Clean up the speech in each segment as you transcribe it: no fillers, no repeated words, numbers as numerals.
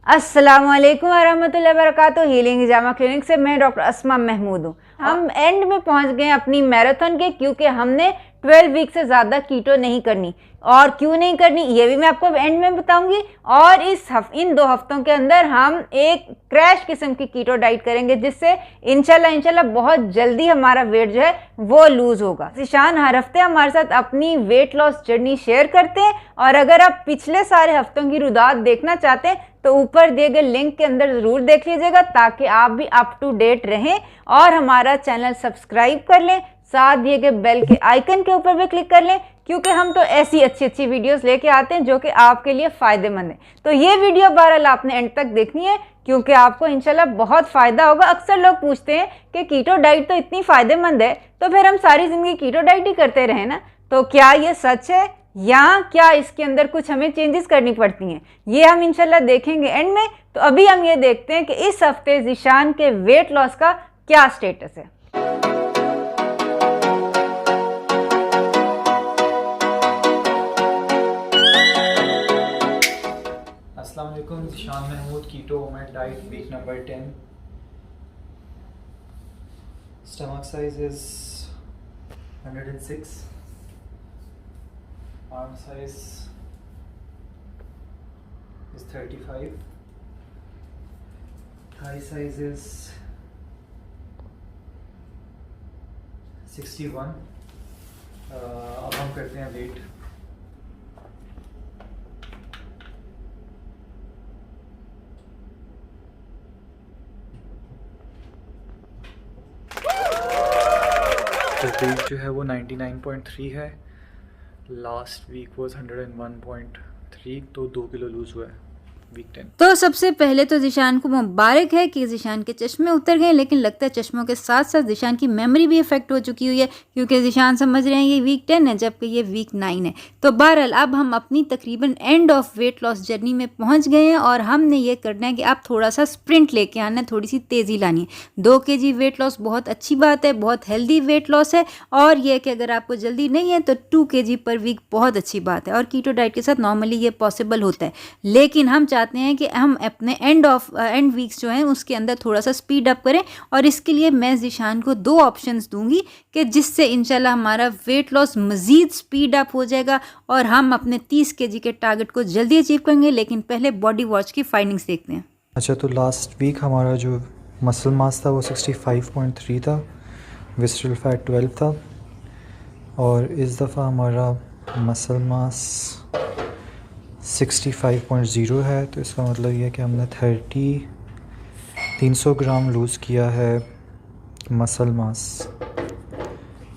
अस्सलामुअलैकुम वरहमतुल्लाहि वबरकातुहू। हीलिंग हिजामा क्लिनिक से मैं डॉक्टर अस्मा महमूद हूँ। हम एंड में पहुँच गए अपनी मैराथन के, क्योंकि हमने 12 वीक से ज़्यादा कीटो नहीं करनी। और क्यों नहीं करनी ये भी मैं आपको एंड में बताऊंगी। और इन 2 हफ्तों के अंदर हम एक क्रैश किस्म की कीटो डाइट करेंगे, जिससे इंशाल्लाह बहुत जल्दी हमारा वेट जो है वो लूज होगा। ज़ीशान हर हफ्ते हमारे साथ अपनी वेट लॉस जर्नी शेयर करते हैं, और अगर आप पिछले सारे हफ्तों की रुदात देखना चाहते हैं तो ऊपर दिए गए लिंक के अंदर ज़रूर देख लीजिएगा, ताकि आप भी अप टू डेट रहें और हमारा चैनल सब्सक्राइब कर लें। साथ दिए गए बेल के आइकन के ऊपर भी क्लिक कर लें, क्योंकि हम तो ऐसी अच्छी वीडियोस लेके आते हैं जो कि आपके लिए फ़ायदेमंद है। तो ये वीडियो बहरहाल आपने एंड तक देखनी है, क्योंकि आपको इंशाल्लाह बहुत फ़ायदा होगा। अक्सर लोग पूछते हैं कि कीटो डाइट तो इतनी फ़ायदेमंद है, तो फिर हम सारी ज़िंदगी कीटो डाइट ही करते रहें ना। तो क्या ये सच है, या क्या इसके अंदर कुछ हमें चेंजेस करनी पड़ती हैं, ये हम इंशाल्लाह देखेंगे एंड में। तो अभी हम ये देखते हैं कि इस हफ्ते ज़ीशान के वेट लॉस का क्या स्टेटस है। अस्सलाम वालेकुम। ज़ीशान महमूद, कीटो वोमेट diet, week number 10। Stomach size is 106, arm size is 35, thigh size is 61। अब हम करते हैं वेट। तो वेट जो है वो 99.3 है। लास्ट वीक वॉज 101.3, तो 2 किलो लूज हुआ है वीक 10। तो सबसे पहले तो ज़ीशान को मुबारक है कि ज़ीशान के चश्मे उतर गए, लेकिन लगता है चश्मों के साथ साथ ज़ीशान की मेमोरी भी इफेक्ट हो चुकी हुई है, क्योंकि ज़ीशान समझ रहे हैं ये वीक 10 है जबकि ये वीक 9 है। तो बहरहाल अब हम अपनी तकरीबन end of weight loss journey में पहुंच गए हैं, और हमने ये करना है कि आप थोड़ा सा स्प्रिंट लेके आना है, थोड़ी सी तेज़ी लानी है। 2 kg वेट लॉस बहुत अच्छी बात है, बहुत हेल्दी वेट लॉस है, और ये कि अगर आपको जल्दी नहीं है तो 2 kg पर वीक बहुत अच्छी बात है, और कीटो डाइट के साथ नॉर्मली ये पॉसिबल होता है। लेकिन हम चाहते हैं कि हम अपने एंड वीक्स जो हैं उसके अंदर थोड़ा सा स्पीड अप करें, और इसके लिए मैं ज़ीशान को 2 ऑप्शंस दूंगी कि जिससे इंशाल्लाह हमारा वेट लॉस मज़ीद स्पीड अप हो जाएगा और हम अपने 30 kg के टारगेट को जल्दी अचीव करेंगे। लेकिन पहले बॉडी वॉच की फाइंडिंग्स देखते हैं। अच्छा, तो लास्ट वीक हमारा जो मसल मास था वो 65.3 था, विसरल फैट 12 था, और इस दफ़ा हमारा मसल मास 65.0 है। तो इसका मतलब ये है कि हमने 300 ग्राम लूज़ किया है मसल मास,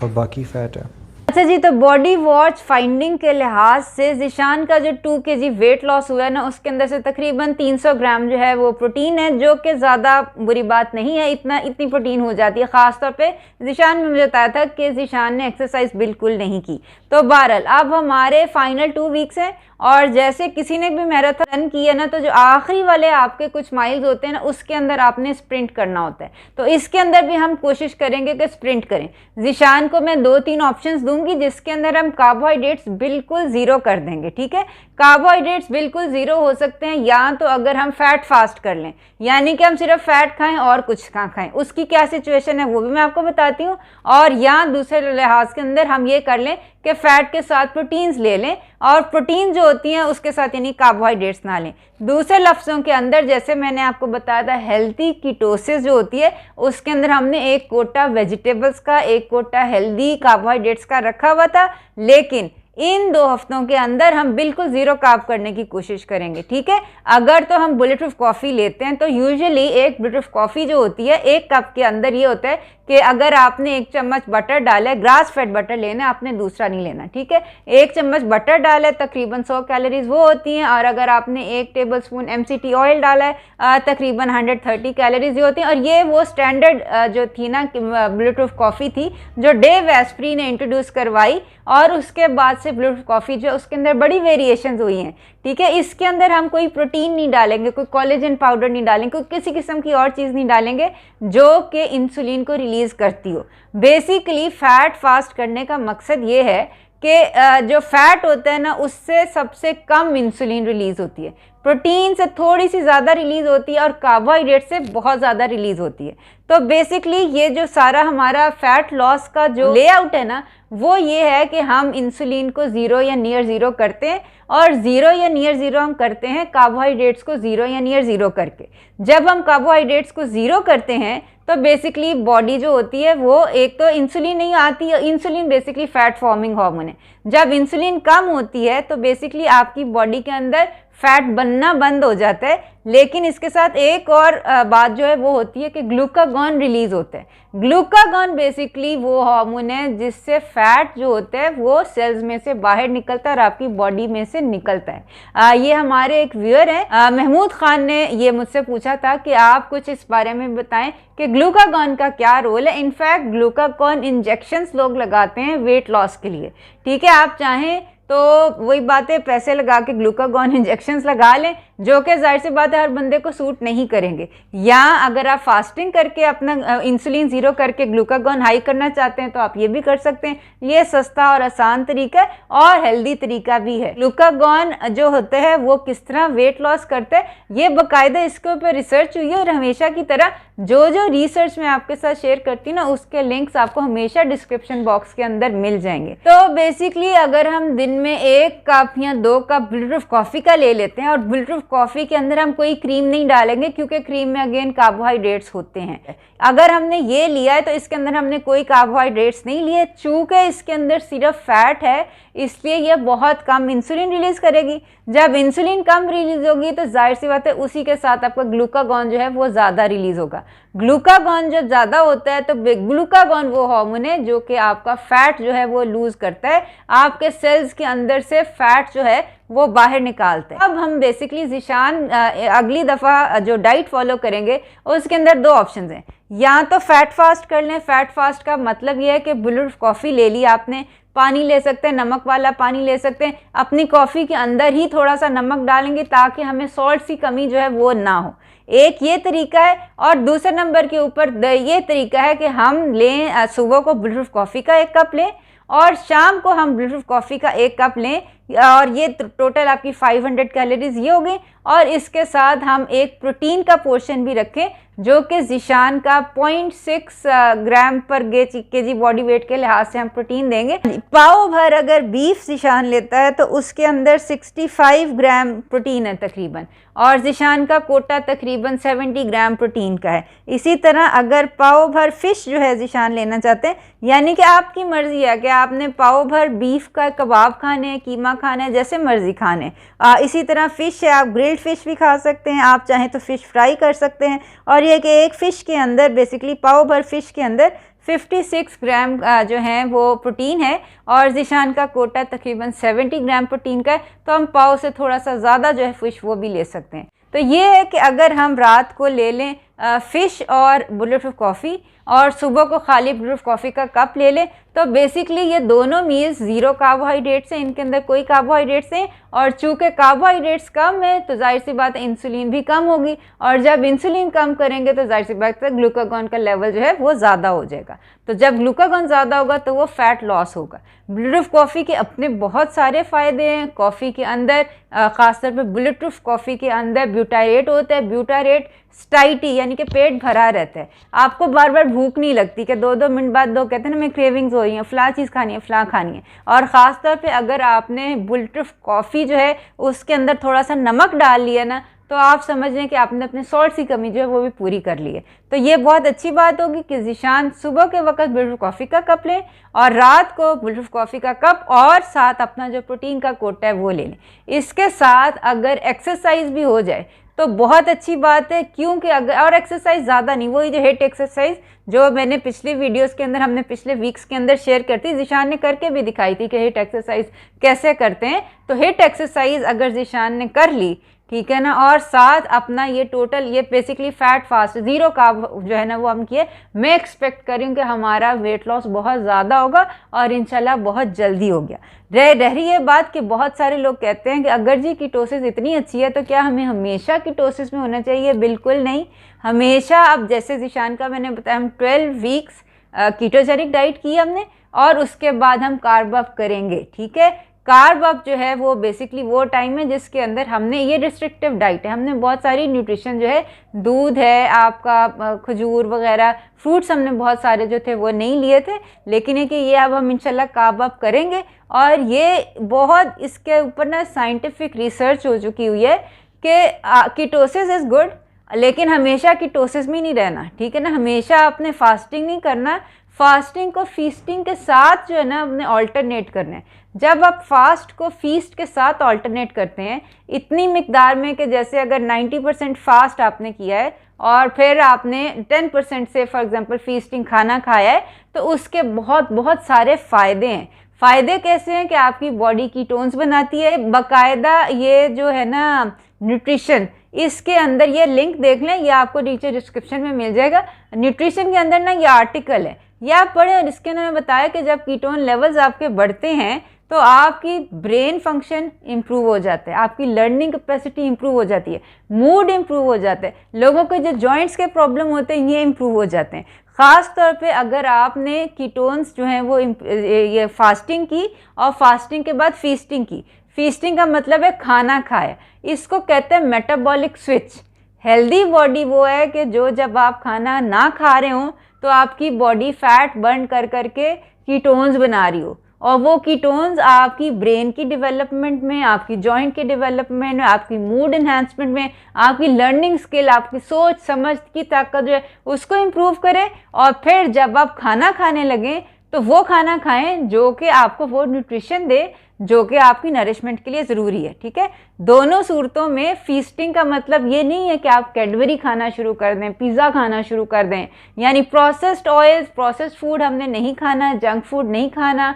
और बाकी फ़ैट है। अच्छा जी, तो बॉडी वॉच फाइंडिंग के लिहाज से ज़ीशान का जो 2 kg वेट लॉस हुआ है ना, उसके अंदर से तकरीबन 300 ग्राम जो है वो प्रोटीन है, जो कि ज़्यादा बुरी बात नहीं है। इतनी प्रोटीन हो जाती है। ख़ास तौर पे ज़ीशान ने मुझे बताया था कि ज़ीशान ने एक्सरसाइज बिल्कुल नहीं की। तो बहरहाल अब हमारे फाइनल 2 वीक्स हैं, और जैसे किसी ने भी मैराथन रन की है ना, तो जो आखिरी वाले आपके कुछ माइल्स होते हैं ना, उसके अंदर आपने स्प्रिंट करना होता है। तो इसके अंदर भी हम कोशिश करेंगे कि स्प्रिंट करें। ज़ीशान को मैं 2-3 ऑप्शंस दूंगी, जिसके अंदर हम कार्बोहाइड्रेट्स बिल्कुल ज़ीरो कर देंगे। ठीक है, कार्बोहाइड्रेट्स बिल्कुल ज़ीरो हो सकते हैं, या तो अगर हम फैट फास्ट कर लें, यानी कि हम सिर्फ फैट खाएं और कुछ ना खाएं। उसकी क्या सिचुएशन है वो भी मैं आपको बताती हूँ। और या दूसरे लिहाज के अंदर हम ये कर लें कि फ़ैट के साथ प्रोटीन्स ले लें, और प्रोटीन जो होती हैं उसके साथ यानी कार्बोहाइड्रेट्स ना लें। दूसरे लफ्ज़ों के अंदर, जैसे मैंने आपको बताया था, हेल्दी कीटोसिस जो होती है उसके अंदर हमने एक कोटा वेजिटेबल्स का, एक कोटा हेल्दी कार्बोहाइड्रेट्स का रखा हुआ था। लेकिन इन 2 हफ्तों के अंदर हम बिल्कुल ज़ीरो कार्ब करने की कोशिश करेंगे। ठीक है, अगर तो हम बुलेट प्रूफ कॉफ़ी लेते हैं, तो यूजुअली एक बुलेट प्रूफ कॉफ़ी जो होती है, 1 कप के अंदर ये होता है कि अगर आपने 1 चम्मच बटर डाला है, ग्रास फेड बटर लेना है, आपने दूसरा नहीं लेना। ठीक है, 1 चम्मच बटर डाला है, तकरीबन 100 कैलोरीज वो होती हैं, और अगर आपने 1 टेबलस्पून MCT ऑयल डाला है, तकरीबन 130 कैलोरीज ये होती हैं। और ये वो स्टैंडर्ड जो थी ना बुलेट प्रूफ कॉफ़ी थी, जो डेव एस्प्री ने इंट्रोड्यूस करवाई, और उसके बाद से बुलेट प्रूफ कॉफ़ी जो उसके अंदर बड़ी वेरिएशंस हुई हैं। ठीक है, इसके अंदर हम कोई प्रोटीन नहीं डालेंगे, कोई कोलेजन पाउडर नहीं डालेंगे, कोई किसी किस्म की और चीज़ नहीं डालेंगे जो कि इंसुलिन को रिलीज़ करती हो। बेसिकली फ़ैट फास्ट करने का मकसद ये है कि जो फैट होता है ना उससे सबसे कम इंसुलिन रिलीज होती है, प्रोटीन से थोड़ी सी ज़्यादा रिलीज होती है और कार्बोहाइड्रेट से बहुत ज़्यादा रिलीज होती है। तो बेसिकली ये जो सारा हमारा फैट लॉस का जो लेआउट है ना वो ये है कि हम इंसुलिन को ज़ीरो या नियर ज़ीरो करते हैं, और ज़ीरो या नियर ज़ीरो हम करते हैं कार्बोहाइड्रेट्स को ज़ीरो या नियर ज़ीरो करके। जब हम कार्बोहाइड्रेट्स को ज़ीरो करते हैं तो बेसिकली बॉडी जो होती है वो एक तो इंसुलिन नहीं आती है, insulin basically fat forming hormone है। जब इंसुलिन कम होती है तो बेसिकली आपकी बॉडी के अंदर फैट बनना बंद हो जाता है, लेकिन इसके साथ एक और बात जो है वो होती है कि ग्लूकागॉन रिलीज होता है। ग्लूकागॉन बेसिकली वो हार्मोन है जिससे फैट जो होता है वो सेल्स में से बाहर निकलता है और आपकी बॉडी में से निकलता है। ये हमारे एक व्यूअर हैं महमूद खान ने ये मुझसे पूछा था कि आप कुछ इस बारे में बताएं कि ग्लूकागॉन का क्या रोल है। इनफैक्ट ग्लूकागॉन इंजेक्शंस लोग लगाते हैं वेट लॉस के लिए, ठीक है। आप चाहें तो वही बात है, पैसे लगा के ग्लूकागॉन इंजेक्शंस लगा लें, जो कि जाहिर सी बात है हर बंदे को सूट नहीं करेंगे। या अगर आप फास्टिंग करके अपना इंसुलिन ज़ीरो करके ग्लूकागॉन हाई करना चाहते हैं तो आप ये भी कर सकते हैं। ये सस्ता और आसान तरीका है और हेल्दी तरीका भी है। ग्लूकागॉन जो होता है वो किस तरह वेट लॉस करता है, ये बाकायदा इसके ऊपर रिसर्च हुई है, और हमेशा की तरह जो रिसर्च मैं आपके साथ शेयर करती हूँ ना उसके लिंक्स आपको हमेशा डिस्क्रिप्शन बॉक्स के अंदर मिल जाएंगे। तो बेसिकली अगर हम दिन में 1 कप या 2 कप बुलेटप्रूफ कॉफ़ी का ले लेते हैं, और बुलेटप्रूफ कॉफ़ी के अंदर हम कोई क्रीम नहीं डालेंगे क्योंकि क्रीम में अगेन कार्बोहाइड्रेट्स होते हैं। अगर हमने ये लिया है तो इसके अंदर हमने कोई कार्बोहाइड्रेट्स नहीं लिए, चूँकि इसके अंदर सिर्फ फैट है इसलिए ये बहुत कम इंसुलिन रिलीज करेगी। जब इंसुलिन कम रिलीज होगी तो जाहिर सी बात है उसी के साथ आपका ग्लूकागॉन जो है वो ज़्यादा रिलीज होगा। ग्लूकागॉन जब ज़्यादा होता है तो ग्लूकागॉन वो हार्मोन है जो कि आपका फैट जो है वो लूज़ करता है, आपके सेल्स के अंदर से फैट जो है वो बाहर निकालते हैं। अब हम बेसिकली ज़िशान अगली दफ़ा जो डाइट फॉलो करेंगे उसके अंदर 2 ऑप्शन हैं, या तो फैट फास्ट कर लें। फैट फास्ट का मतलब ये है कि बुलेटप्रूफ कॉफ़ी ले ली आपने, पानी ले सकते हैं, नमक वाला पानी ले सकते हैं, अपनी कॉफ़ी के अंदर ही थोड़ा सा नमक डालेंगे ताकि हमें सॉल्ट की कमी जो है वो ना हो। एक ये तरीका है, और दूसरे नंबर के ऊपर ये तरीका है कि हम लें सुबह को बुलेटप्रूफ कॉफ़ी का 1 कप लें और शाम को हम बुलेटप्रूफ कॉफ़ी का 1 कप लें, और ये टोटल आपकी 500 कैलोरीज ये हो गई। और इसके साथ हम एक प्रोटीन का पोर्शन भी रखें जो कि ज़िशान का 0.6 ग्राम पर केजी बॉडी वेट के लिहाज से हम प्रोटीन देंगे। पाव भर अगर बीफ ज़िशान लेता है तो उसके अंदर 65 ग्राम प्रोटीन है तकरीबन, और ज़िशान का कोटा तकरीबन 70 ग्राम प्रोटीन का है। इसी तरह अगर पाव भर फ़िश जो है ज़िशान लेना चाहते हैं, यानी कि आपकी मर्ज़ी है कि आपने पाव भर बीफ का कबाब खाने हैं, कीमा खाना है, जैसे मर्ज़ी खाने। इसी तरह फ़िश है, आप ग्रिल्ड फ़िश भी खा सकते हैं, आप चाहें तो फ़िश फ्राई कर सकते हैं। और ये कि एक फ़िश के अंदर बेसिकली पाव भर फ़िश के अंदर 56 ग्राम जो है वो प्रोटीन है, और ज़िशान का कोटा तकरीबन 70 ग्राम प्रोटीन का है, तो हम पाव से थोड़ा सा ज़्यादा जो है फ़िश वो भी ले सकते हैं। तो ये है कि अगर हम रात को ले लें फ़िश और बुलेटप्रूफ कॉफ़ी, और सुबह को खाली बुलेटप्रूफ कॉफ़ी का कप ले लें, तो बेसिकली ये दोनों मील्स ज़ीरो कार्बोहाइड्रेट्स हैं, इनके अंदर कोई कार्बोहाइड्रेट्स हैं। और चूँकि कार्बोहाइड्रेट्स कम है तो जाहिर सी बात है इंसुलिन भी कम होगी, और जब इंसुलिन कम करेंगे तो जाहिर सी बात है ग्लूकागॉन का लेवल जो है वो ज़्यादा हो जाएगा। तो जब ग्लूकागॉन ज़्यादा होगा तो वो फैट लॉस होगा। बुलेटप्रूफ कॉफ़ी के अपने बहुत सारे फ़ायदे हैं। कॉफ़ी के अंदर ख़ासतौर पर बुलेटप्रूफ कॉफ़ी के अंदर ब्यूटारेट होता है। ब्यूटारेट स्टाइटी यानी कि पेट भरा रहता है, आपको बार बार भूख नहीं लगती कि 2-2 मिनट बाद लोग कहते हैं ना मैं क्रेविंग्स हो रही हैं, फ़लाँ चीज़ खानी है, फ़लाँ खानी है। और ख़ास तौर पे अगर आपने बुलेटप्रूफ कॉफ़ी जो है उसके अंदर थोड़ा सा नमक डाल लिया ना, तो आप समझ लें कि आपने अपने सॉल्ट की कमी जो है वो भी पूरी कर ली है। तो ये बहुत अच्छी बात होगी कि ज़िशान सुबह के वक्त बुलेटप्रूफ कॉफ़ी का कप लें और रात को बुलेटप्रूफ कॉफ़ी का कप, और साथ अपना जो प्रोटीन का कोटा है वो ले लें। इसके साथ अगर एक्सरसाइज भी हो जाए तो बहुत अच्छी बात है, क्योंकि अगर और एक्सरसाइज ज़्यादा नहीं, वही जो हिट एक्सरसाइज जो मैंने पिछली वीडियोस के अंदर हमने पिछले वीक्स के अंदर शेयर करती, ज़िशान ने करके भी दिखाई थी कि हिट एक्सरसाइज कैसे करते हैं। तो हिट एक्सरसाइज अगर ज़िशान ने कर ली, ठीक है ना, और साथ अपना ये टोटल ये basically fat fast zero carb जो है ना वो हम किए, मैं एक्सपेक्ट कर रही हूँ कि हमारा वेट लॉस बहुत ज़्यादा होगा और इंशाल्लाह बहुत जल्दी हो गया। रह रही है बात कि बहुत सारे लोग कहते हैं कि अगर जी कीटोसिस इतनी अच्छी है तो क्या हमें हमेशा कीटोसिस में होना चाहिए? बिल्कुल नहीं। हमेशा अब जैसे ज़िशान का मैंने बताया, हम 12 वीक्स कीटोजेनिक डाइट की हमने, और उसके बाद हम कार्ब अप करेंगे। ठीक है, कार्ब अप जो है वो बेसिकली वो टाइम है जिसके अंदर हमने, ये रिस्ट्रिक्टिव डाइट है, हमने बहुत सारी न्यूट्रिशन जो है, दूध है आपका, खजूर वगैरह, फ्रूट्स हमने बहुत सारे जो थे वो नहीं लिए थे, लेकिन है कि ये अब हम इंशाल्लाह कार्ब अप करेंगे। और ये बहुत, इसके ऊपर ना साइंटिफिक रिसर्च हो चुकी हुई है कि कीटोसिस इज़ गुड, लेकिन हमेशा कीटोसिस में नहीं रहना। ठीक है ना, हमेशा आपने फास्टिंग नहीं करना, फास्टिंग को फीस्टिंग के साथ जो है ना आपने ऑल्टरनेट करना है। जब आप फास्ट को फीस्ट के साथ ऑल्टरनेट करते हैं इतनी मिकदार में कि जैसे अगर 90% फास्ट आपने किया है और फिर आपने 10% से फॉर एग्जांपल फीस्टिंग खाना खाया है, तो उसके बहुत बहुत सारे फ़ायदे हैं। फ़ायदे कैसे हैं कि आपकी बॉडी कीटोन्स बनाती है, बाकायदा ये जो है ना न्यूट्रिशन, इसके अंदर ये लिंक देख लें, ये आपको नीचे डिस्क्रिप्शन में मिल जाएगा। न्यूट्रिशन के अंदर ना ये आर्टिकल है, ये आप पढ़ें, और इसके अंदर बताया कि जब कीटोन लेवल्स आपके बढ़ते हैं तो आपकी ब्रेन फंक्शन इम्प्रूव हो जाता है, आपकी लर्निंग कैपेसिटी इम्प्रूव हो जाती है, मूड इम्प्रूव हो जाता है, लोगों को जो जॉइंट्स के प्रॉब्लम होते हैं ये इम्प्रूव हो जाते हैं। ख़ास तौर पे अगर आपने कीटोन्स जो हैं वो ये फास्टिंग की और फास्टिंग के बाद फीस्टिंग की। फीस्टिंग का मतलब है खाना खाया, इसको कहते हैं मेटाबॉलिक स्विच। हेल्दी बॉडी वो है कि जो जब आप खाना ना खा रहे हो तो आपकी बॉडी फैट बर्न कर करके कीटोन्स बना रही हो, और वो कीटोन्स आपकी ब्रेन की डेवलपमेंट में, आपकी जॉइंट के डेवलपमेंट में, आपकी मूड इन्हांसमेंट में, आपकी लर्निंग स्किल, आपकी सोच समझ की ताकत जो है उसको इम्प्रूव करे। और फिर जब आप खाना खाने लगें तो वो खाना खाएं जो कि आपको वो न्यूट्रिशन दे जो कि आपकी नरिशमेंट के लिए ज़रूरी है। ठीक है, दोनों सूरतों में फीस्टिंग का मतलब ये नहीं है कि आप कैडबरी खाना शुरू कर दें, पिज़्ज़ा खाना शुरू कर दें, यानी प्रोसेस्ड ऑयल्स, प्रोसेस्ड फूड हमने नहीं खाना, जंक फूड नहीं खाना,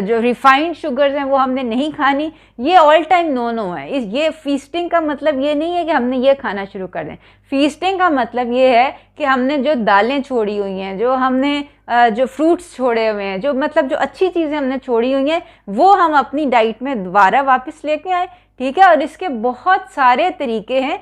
जो रिफाइंड शुगर्स हैं वो हमने नहीं खानी, ये ऑल टाइम नो है। ये फीस्टिंग का मतलब ये नहीं है कि हमने ये खाना शुरू कर दें। फीस्टिंग का मतलब ये है कि हमने जो दालें छोड़ी हुई हैं, जो हमने जो फ्रूट्स छोड़े हुए हैं, जो मतलब जो अच्छी चीज़ें हमने छोड़ी हुई हैं वो हम अपनी डाइट में दोबारा वापस लेके आए। ठीक है, और इसके बहुत सारे तरीके हैं।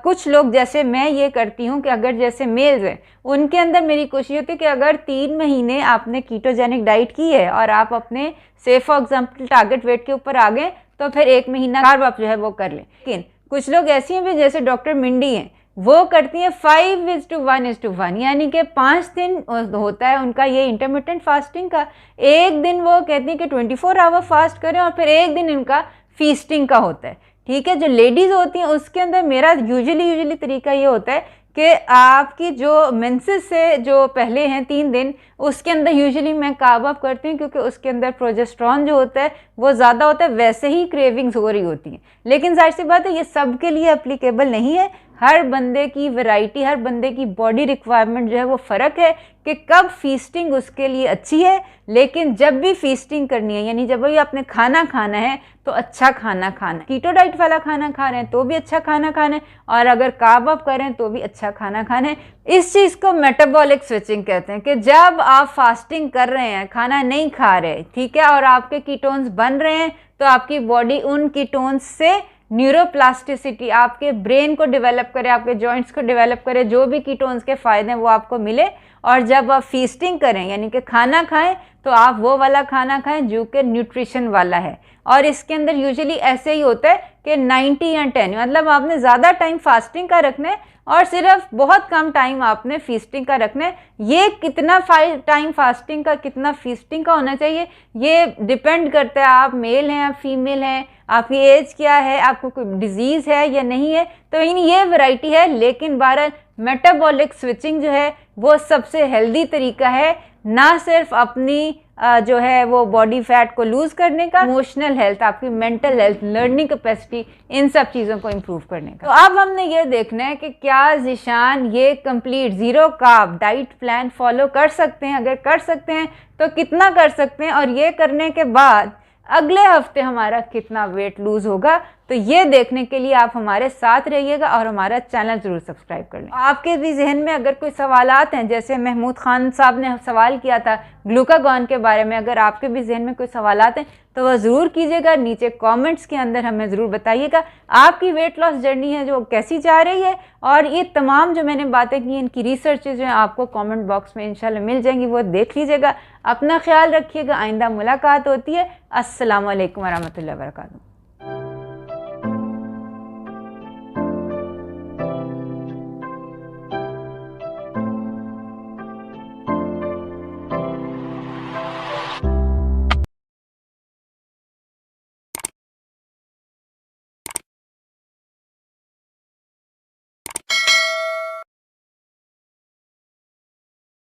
कुछ लोग, जैसे मैं ये करती हूँ कि अगर जैसे मेल्स हैं उनके अंदर मेरी कोशिश होती है कि अगर 3 महीने आपने कीटोजेनिक डाइट की है और आप अपने से फॉर एग्जांपल टारगेट वेट के ऊपर आ गए तो फिर 1 महीना कार्ब अप जो है वो कर लें। लेकिन कुछ लोग ऐसी हैं भी, जैसे डॉक्टर मिंडी हैं, वो करती हैं 5:1:1, यानी कि 5 दिन होता है उनका ये इंटरमिटेंट फास्टिंग का। एक दिन वो कहती हैं कि 24 आवर फास्ट करें और फिर एक दिन इनका फीस्टिंग का होता है। ठीक है, जो लेडीज़ होती हैं उसके अंदर मेरा यूजुअली तरीका ये होता है कि आपकी जो मेंसेस से जो पहले हैं 3 दिन, उसके अंदर यूजुअली मैं कार्ब अप करती हूँ, क्योंकि उसके अंदर प्रोजेस्टेरॉन जो होता है वो ज़्यादा होता है, वैसे ही क्रेविंग्स हो रही होती हैं। लेकिन जाहिर सी बात है ये सब के लिए एप्लीकेबल नहीं है, हर बंदे की वैरायटी, हर बंदे की बॉडी रिक्वायरमेंट जो है वो फ़र्क है कि कब फीस्टिंग उसके लिए अच्छी है। लेकिन जब भी फीस्टिंग करनी है, यानी जब भी आपने खाना खाना है तो अच्छा खाना खाना है। कीटो डाइट वाला खाना खा रहे हैं तो भी अच्छा खाना खाना है, और अगर कार्ब अप करें तो भी अच्छा खाना खाना है। इस चीज़ को मेटाबॉलिक स्विचिंग कहते हैं कि जब आप फास्टिंग कर रहे हैं, खाना नहीं खा रहे, ठीक है, और आपके कीटोन्स बन रहे हैं, तो आपकी बॉडी उन कीटोन्स से न्यूरोप्लास्टिसिटी, आपके ब्रेन को डेवलप करे, आपके जॉइंट्स को डेवलप करे, जो भी कीटोन्स के फ़ायदे हैं वो आपको मिले। और जब आप फीस्टिंग करें, यानी कि खाना खाएं, तो आप वो वाला खाना खाएं जो कि न्यूट्रिशन वाला है। और इसके अंदर यूजुअली ऐसे ही होता है कि 90 या 10, मतलब आपने ज़्यादा टाइम फास्टिंग का रखना है और सिर्फ बहुत कम टाइम आपने फीस्टिंग का रखना है। ये कितना टाइम फास्टिंग का, कितना फीस्टिंग का होना चाहिए, ये डिपेंड करता है आप मेल हैं, आप फीमेल हैं, आपकी एज क्या है, आपको कोई डिजीज़ है या नहीं है, तो ये वैरायटी है। लेकिन बहरहाल मेटाबॉलिक स्विचिंग जो है वो सबसे हेल्दी तरीका है, ना सिर्फ अपनी जो है वो बॉडी फैट को लूज़ करने का, इमोशनल हेल्थ, आपकी मेंटल हेल्थ, लर्निंग कैपेसिटी, इन सब चीज़ों को इम्प्रूव करने का। तो अब हमने ये देखना है कि क्या ज़ीशान ये complete zero carb diet plan follow कर सकते हैं। अगर कर सकते हैं तो कितना कर सकते हैं, और ये करने के बाद अगले हफ्ते हमारा कितना वेट लूज़ होगा, तो ये देखने के लिए आप हमारे साथ रहिएगा और हमारा चैनल ज़रूर सब्सक्राइब कर लें। आपके भी जहन में अगर कोई सवालात हैं, जैसे महमूद खान साहब ने सवाल किया था ग्लूकागॉन के बारे में, अगर आपके भी जहन में कोई सवालात हैं तो वह ज़रूर कीजिएगा, नीचे कमेंट्स के अंदर हमें ज़रूर बताइएगा आपकी वेट लॉस जर्नी है जो कैसी जा रही है। और ये तमाम जो मैंने बातें की इनकी रिसर्च जो है आपको कमेंट बॉक्स में इंशाल्लाह मिल जाएंगी, वो देख लीजिएगा। अपना ख्याल रखिएगा, आइंदा मुलाकात होती है। अस्सलाम वालेकुम वरहमतुल्लाहि वबरकातुहू।